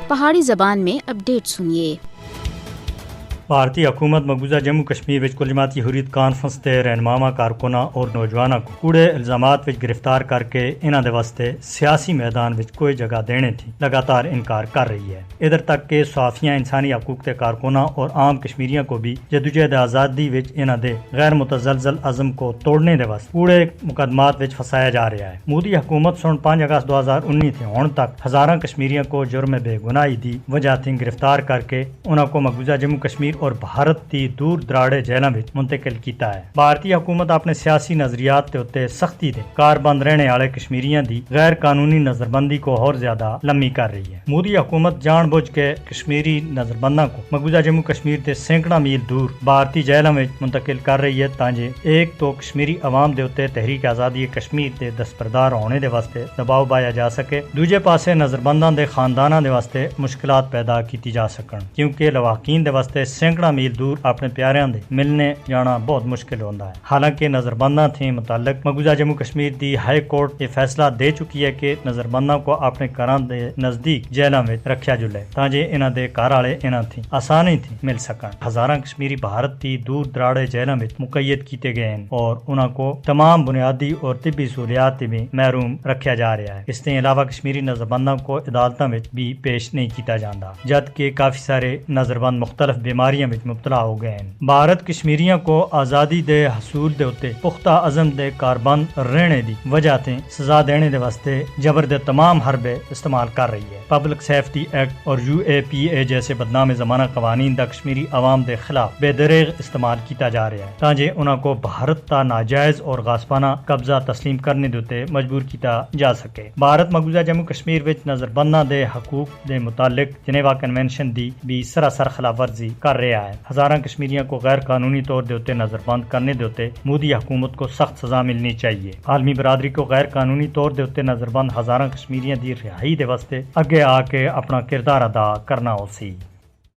پہاڑی زبان میں اپڈیٹ سنیے۔ بھارتی حکومت مقبوضہ جموں کشمیر وچ کل جماعتی حریت کانفرنس تے رہنما کارکناں اور نوجواناں کو کوڑے الزامات وچ گرفتار کر کے انہاں دے واسطے سیاسی میدان وچ کوئی جگہ دینے تھی لگاتار انکار کر رہی ہے۔ ادھر تک کہ صحافیاں، انسانی حقوق تے کارکناں اور عام کشمیریوں کو بھی جدوجہد آزادی وچ انہاں دے غیر متزلزل عزم کو توڑنے دے واسطے کوڑے مقدمات وچ پھنسایا جا رہا ہے۔ مودی حکومت سن 5 اگست 2019 تھے ہن تک ہزاراں کشمیریوں کو جرم بے گناہی دی وجہ تھی گرفتار کر کے انہاں کو مقبوضہ جموں کشمیر اور بھارت دی دور دراڑے جیلاں وچ منتقل کیتا ہے۔ بھارتی حکومت اپنے سیاسی نظریات تے اتے سختی دے کاربند رہنے والے کشمیریاں دی غیر قانونی نظربندی کو اور زیادہ لمبی کر رہی ہے۔ مودی حکومت جان بوجھ کے کشمیری نظربنداں کو مقبوضہ جموں کشمیر تے سینکڑا میل دور بھارتی جیلاں وچ منتقل کر رہی ہے تاکہ ایک تو کشمیری عوام دے اتے تحریک آزادی کشمیر دے دستبردار ہونے دے واسطے دباؤ پایا جا سکے، دوجے پاسے نظربنداں دے خانداناں دے واسطے مشکلات پیدا کیتی جا سکن، کیونکہ لواحقین دے واسطے سینکڑا میل دور اپنے پیاریاں دے ملنے جانا بہت مشکل ہوندا ہے۔ حالانکہ نظربنداں تھے متعلق مقبوضہ جموں کشمیر دی ہائی کورٹ یہ فیصلہ دے چکی ہے کہ نظربنداں کو اپنے گھراں دے نزدیک جیلاں وچ رکھیا جلے تاکہ انہاں دے گھر والے انہاں تھی آسانی تھی مل سکن۔ ہزاراں کشمیری بھارت دی دور دراڑے جیلاں وچ مقید کیتے گئے ہیں اور انہاں کو تمام بنیادی اور طبی سہولیات بھی محروم رکھیا جا رہا ہے۔ اس کے علاوہ کشمیری نظربنداں کو عدالتاں وچ بھی پیش نہیں کیتا جاندا، جبکہ کافی سارے نظربند مختلف بیماریاں وچ مبتلا ہو گئے ہیں۔ بھارت کشمیریوں کو آزادی دے حصول دے اتے پختہ عزم دے کاربند رہنے دی وجہ تے سزا دینے دے واسطے جبر دے تمام حربے استعمال کر رہی ہے۔ پبلک سیفٹی ایکٹ اور UAPA جیسے بدنام زمانہ قوانین دا کشمیری عوام دے خلاف بے دریغ استعمال کیتا جا رہا ہے تاکہ انہاں کو بھارت تا ناجائز اور غاصبانہ قبضہ تسلیم کرنے دے اتے مجبور کیتا جا سکے۔ بھارت مقبوضہ جموں کشمیر وچ نظربنداں دے حقوق دے متعلق جنیوا کنونشن دی بھی سراسر خلاف ورزی کر رہا ہے۔ ہزاراں کشمیریوں کو غیر قانونی طور دے اتے نظر بند کرنے دے اتے مودی حکومت کو سخت سزا ملنی چاہیے۔ عالمی برادری کو غیر قانونی طور دے اتے نظر بند ہزاراں کشمیریوں دی رہائی دے واسطے اگے آ کے اپنا کردار ادا کرنا ہو سی۔